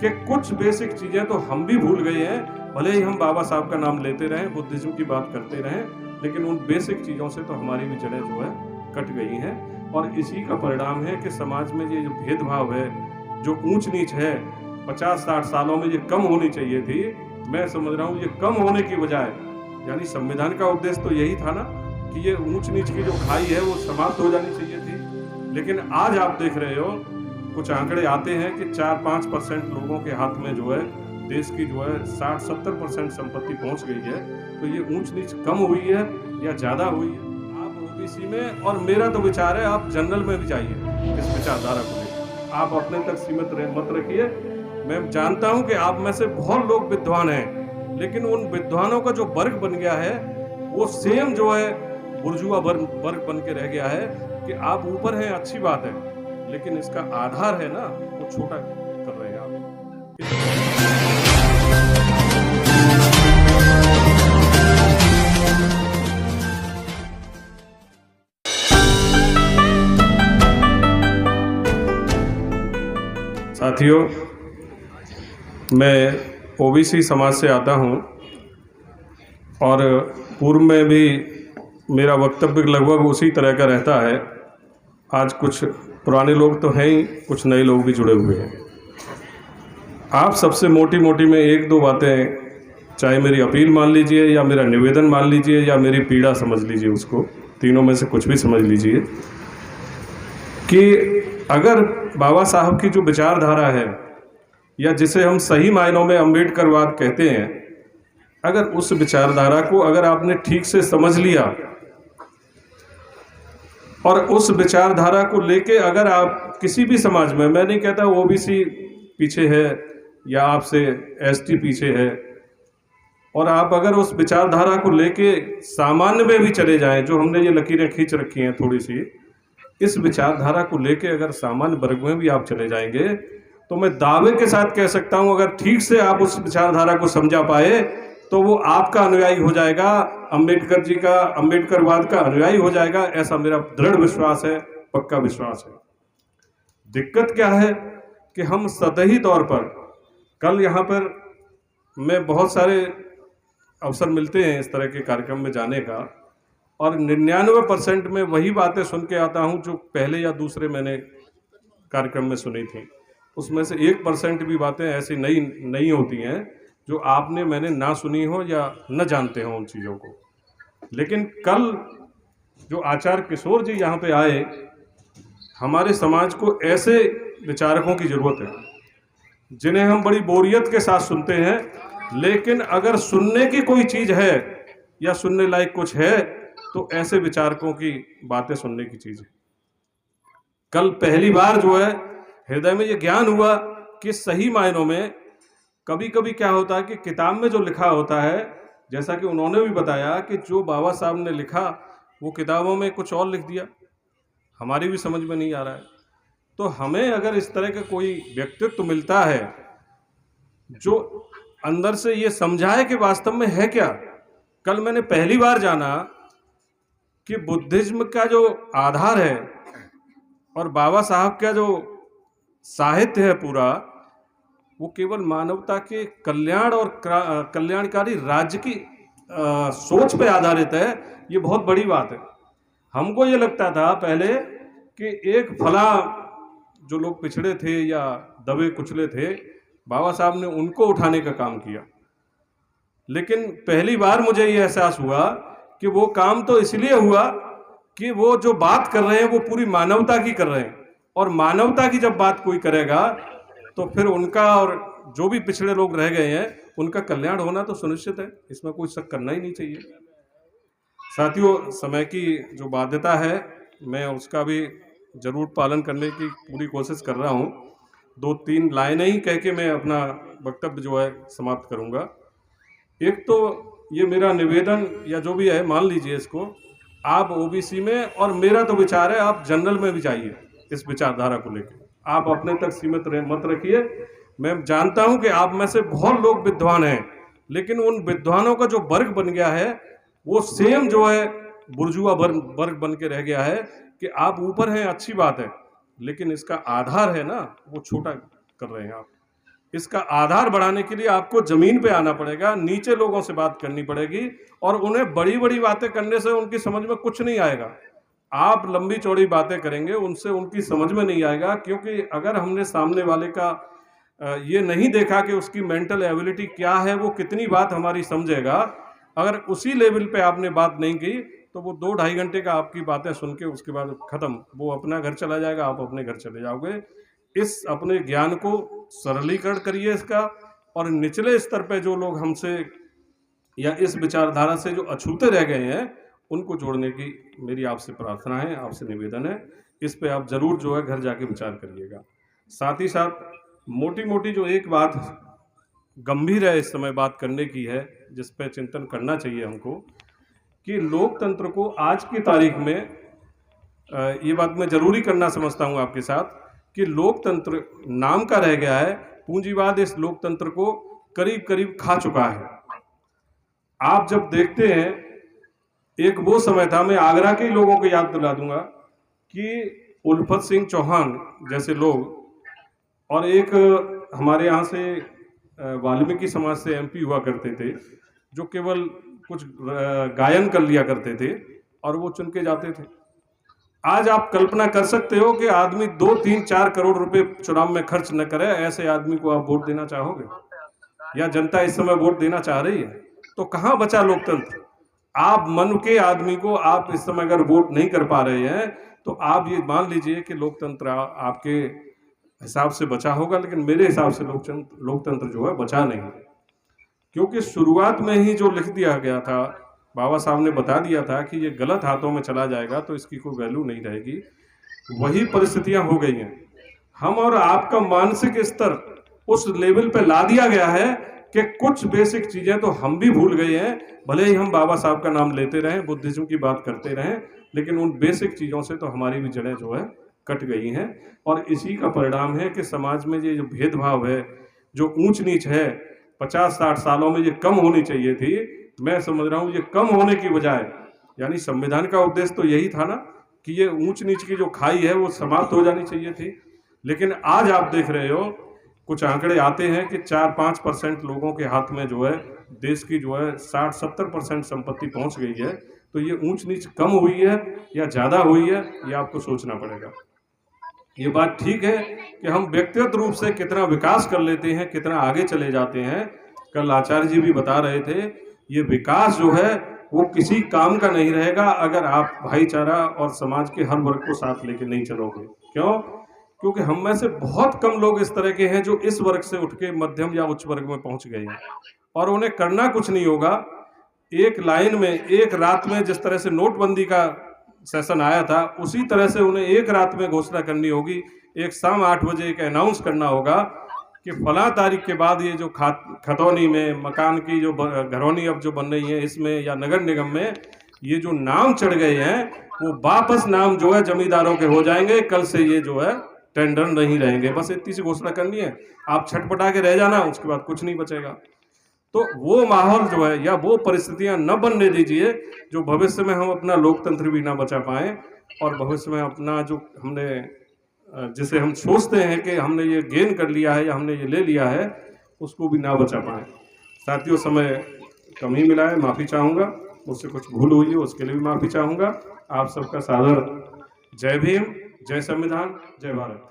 कि कुछ बेसिक चीजें तो हम भी भूल गए हैं। भले ही हम बाबा साहब का नाम लेते रहें, बुद्धिज्म की बात करते रहें, लेकिन उन बेसिक चीजों से तो हमारी भी जड़ें जो है कट गई हैं। और इसी का परिणाम है कि समाज में ये जो भेदभाव है, जो ऊंच नीच है, 50-60 सालों में ये कम होनी चाहिए थी। मैं समझ रहा हूँ ये कम होने की बजाय, यानी संविधान का उद्देश्य तो यही था ना कि ये ऊंच नीच की जो खाई है वो समाप्त हो जानी चाहिए थी। लेकिन आज आप देख रहे हो, कुछ आंकड़े आते हैं कि 4-5% लोगों के हाथ में जो है देश की जो है 60-70% संपत्ति पहुंच गई है। तो ये ऊंच नीच कम हुई है या ज्यादा हुई है? आप ओबीसी में, और मेरा तो विचार है आप जनरल में भी जाइए इस विचारधारा को लेकर। आप अपने तक सीमित मत रखिए। मैं जानता हूं कि आप में से बहुत लोग विद्वान हैं, लेकिन उन विद्वानों का जो वर्ग बन गया है वो सेम जो है बुर्जुआ वर्ग बन के रह गया है कि आप ऊपर हैं, अच्छी बात है, लेकिन इसका आधार है ना वो छोटा कर रहे हैं आप। साथियों, मैं ओबीसी समाज से आता हूं और पूर्व में भी मेरा वक्तव्य लगभग उसी तरह का रहता है। आज कुछ पुराने लोग तो हैं ही, कुछ नए लोग भी जुड़े हुए हैं। आप सबसे मोटी में एक दो बातें, चाहे मेरी अपील मान लीजिए या मेरा निवेदन मान लीजिए या मेरी पीड़ा समझ लीजिए, उसको तीनों में से कुछ भी समझ लीजिए, कि अगर बाबा साहब की जो विचारधारा है, या जिसे हम सही मायनों में अम्बेडकरवाद कहते हैं, अगर उस विचारधारा को अगर आपने ठीक से समझ लिया और उस विचारधारा को लेके अगर आप किसी भी समाज में, मैं नहीं कहता ओबीसी पीछे है या आपसे एसटी पीछे है, और आप अगर उस विचारधारा को लेके सामान्य में भी चले जाएं, जो हमने ये लकीरें खींच रखी हैं थोड़ी सी, इस विचारधारा को लेके अगर सामान्य वर्ग में भी आप चले जाएंगे, तो मैं दावे के साथ कह सकता हूं, अगर ठीक से आप उस विचारधारा को समझा पाए तो वो आपका अनुयायी हो जाएगा, अंबेडकर जी का, अंबेडकरवाद का अनुयायी हो जाएगा। ऐसा मेरा दृढ़ विश्वास है, पक्का विश्वास है। दिक्कत क्या है कि हम सतही तौर पर, कल यहाँ पर मैं बहुत सारे अवसर मिलते हैं इस तरह के कार्यक्रम में जाने का, और 99% में वही बातें सुन के आता हूँ जो पहले या दूसरे मैंने कार्यक्रम में सुनी थी। उसमें से 1% भी बातें ऐसी नहीं होती हैं जो आपने मैंने ना सुनी हो या न जानते हो उन चीज़ों को। लेकिन कल जो आचार्य किशोर जी यहाँ पे आए, हमारे समाज को ऐसे विचारकों की ज़रूरत है जिन्हें हम बड़ी बोरियत के साथ सुनते हैं, लेकिन अगर सुनने की कोई चीज़ है या सुनने लायक कुछ है तो ऐसे विचारकों की बातें सुनने की चीज़ है। कल पहली बार जो है हृदय में ये ज्ञान हुआ कि सही मायनों में कभी कभी क्या होता है कि किताब में जो लिखा होता है, जैसा कि उन्होंने भी बताया कि जो बाबा साहब ने लिखा वो किताबों में कुछ और लिख दिया, हमारी भी समझ में नहीं आ रहा है। तो हमें अगर इस तरह का कोई व्यक्तित्व मिलता है जो अंदर से ये समझाए कि वास्तव में है क्या। कल मैंने पहली बार जाना कि बुद्धिज्म का जो आधार है और बाबा साहब का जो साहित्य है पूरा, वो केवल मानवता के कल्याण और कल्याणकारी राज्य की सोच पे आधारित है। ये बहुत बड़ी बात है। हमको ये लगता था पहले कि एक फला जो लोग पिछड़े थे या दबे कुचले थे, बाबा साहब ने उनको उठाने का काम किया। लेकिन पहली बार मुझे ये एहसास हुआ कि वो काम तो इसलिए हुआ कि वो जो बात कर रहे हैं वो पूरी मानवता की कर रहे हैं, और मानवता की जब बात कोई करेगा तो फिर उनका और जो भी पिछड़े लोग रह गए हैं उनका कल्याण होना तो सुनिश्चित है, इसमें कोई शक करना ही नहीं चाहिए। साथियों, समय की जो बाध्यता है मैं उसका भी जरूर पालन करने की पूरी कोशिश कर रहा हूँ। 2-3 लाइनें ही कह के मैं अपना वक्तव्य जो है समाप्त करूँगा। एक तो ये मेरा निवेदन या जो भी है, मान लीजिए इसको, आप ओबीसी में, और मेरा तो विचार है आप जनरल में भी जाइए इस विचारधारा को लेकर। आप अपने तक सीमित मत रखिए। मैं जानता हूं कि आप में से बहुत लोग विद्वान हैं, लेकिन उन विद्वानों का जो वर्ग बन गया है वो सेम जो है बुर्जुआ वर्ग बन के रह गया है कि आप ऊपर हैं, अच्छी बात है, लेकिन इसका आधार है ना वो छोटा कर रहे हैं आप। इसका आधार बढ़ाने के लिए आपको जमीन पे आना पड़ेगा, नीचे लोगों से बात करनी पड़ेगी, और उन्हें बड़ी बड़ी बातें करने से उनकी समझ में कुछ नहीं आएगा। आप लंबी चौड़ी बातें करेंगे उनसे उनकी समझ में नहीं आएगा, क्योंकि अगर हमने सामने वाले का ये नहीं देखा कि उसकी मेंटल एबिलिटी क्या है, वो कितनी बात हमारी समझेगा, अगर उसी लेवल पे आपने बात नहीं की तो वो 2-2.5 घंटे का आपकी बातें सुन के उसके बाद खत्म, वो अपना घर चला जाएगा, आप अपने घर चले जाओगे। इस अपने ज्ञान को सरलीकरण करिए इसका, और निचले स्तर पे जो लोग हमसे या इस विचारधारा से जो अछूते रह गए हैं उनको जोड़ने की मेरी आपसे प्रार्थना है, आपसे निवेदन है। इस पे आप जरूर जो है घर जाके विचार करिएगा। साथ ही साथ मोटी मोटी जो एक बात गंभीर है इस समय बात करने की है, जिस पे चिंतन करना चाहिए हमको, कि लोकतंत्र को आज की तारीख में ये बात मैं जरूरी करना समझता हूँ आपके साथ, कि लोकतंत्र नाम का रह गया है, पूंजीवाद इस लोकतंत्र को करीब करीब खा चुका है। आप जब देखते हैं, एक वो समय था, मैं आगरा के लोगों को याद दिला दूंगा, कि उल्फत सिंह चौहान जैसे लोग, और एक हमारे यहाँ से वाल्मीकि समाज से एमपी हुआ करते थे, जो केवल कुछ गायन कर लिया करते थे और वो चुन के जाते थे। आज आप कल्पना कर सकते हो कि आदमी 2-3-4 करोड़ रुपए चुनाव में खर्च न करे, ऐसे आदमी को आप वोट देना चाहोगे? या जनता इस समय वोट देना चाह रही है? तो कहाँ बचा लोकतंत्र? आप मन के आदमी को आप इस समय अगर वोट नहीं कर पा रहे हैं तो आप ये मान लीजिए कि लोकतंत्र आपके हिसाब से बचा होगा, लेकिन मेरे हिसाब से लोकतंत्र जो है बचा नहीं, क्योंकि शुरुआत में ही जो लिख दिया गया था, बाबा साहब ने बता दिया था कि ये गलत हाथों में चला जाएगा तो इसकी कोई वैल्यू नहीं रहेगी, वही परिस्थितियां हो गई हैं। हम और आपका मानसिक स्तर उस लेवल पे ला दिया गया है कि कुछ बेसिक चीजें तो हम भी भूल गए हैं। भले ही हम बाबा साहब का नाम लेते रहें, बुद्धिज्म की बात करते रहें, लेकिन उन बेसिक चीजों से तो हमारी भी जड़ें जो है कट गई हैं। और इसी का परिणाम है कि समाज में ये जो भेदभाव है, जो ऊंच नीच है, 50-60 सालों में ये कम होनी चाहिए थी। मैं समझ रहा हूँ ये कम होने की बजाय, यानी संविधान का उद्देश्य तो यही था ना कि ये ऊंच नीच की जो खाई है वो समाप्त हो जानी चाहिए थी। लेकिन आज आप देख रहे हो, कुछ आंकड़े आते हैं कि 4-5% लोगों के हाथ में जो है देश की जो है 60-70% संपत्ति पहुंच गई है। तो ये ऊंच नीच कम हुई है या ज़्यादा हुई है, ये आपको सोचना पड़ेगा। ये बात ठीक है कि हम व्यक्तिगत रूप से कितना विकास कर लेते हैं, कितना आगे चले जाते हैं। कल आचार्य जी भी बता रहे थे, ये विकास जो है वो किसी काम का नहीं रहेगा अगर आप भाईचारा और समाज के हर वर्ग को साथ लेके नहीं चलोगे। क्यों? क्योंकि हम में से बहुत कम लोग इस तरह के हैं जो इस वर्ग से उठ के मध्यम या उच्च वर्ग में पहुंच गए हैं, और उन्हें करना कुछ नहीं होगा। एक लाइन में, एक रात में, जिस तरह से नोटबंदी का सेशन आया था, उसी तरह से उन्हें एक रात में घोषणा करनी होगी। एक शाम 8 बजे एक अनाउंस करना होगा कि फला तारीख के बाद ये जो खतौनी में मकान की जो घरौनी अब जो बन रही है इसमें या नगर निगम में ये जो नाम चढ़ गए हैं वो वापस नाम जो है जमींदारों के हो जाएंगे। कल से ये जो है टेंडर नहीं रहेंगे। बस इतनी सी घोषणा करनी है, आप छटपटा के रह जाना, उसके बाद कुछ नहीं बचेगा। तो वो माहौल जो है या वो परिस्थितियां न बनने दीजिए जो भविष्य में हम अपना लोकतंत्र भी ना बचा पाएं, और भविष्य में अपना जो हमने जिसे हम सोचते हैं कि हमने ये गेन कर लिया है या हमने ये ले लिया है, उसको भी ना बचा पाएं। साथियों, समय कम ही मिला है, माफ़ी चाहूँगा। मुझसे कुछ भूल हुई है उसके लिए भी माफ़ी चाहूँगा। आप सबका सादर जय भीम, जय संविधान, जय भारत।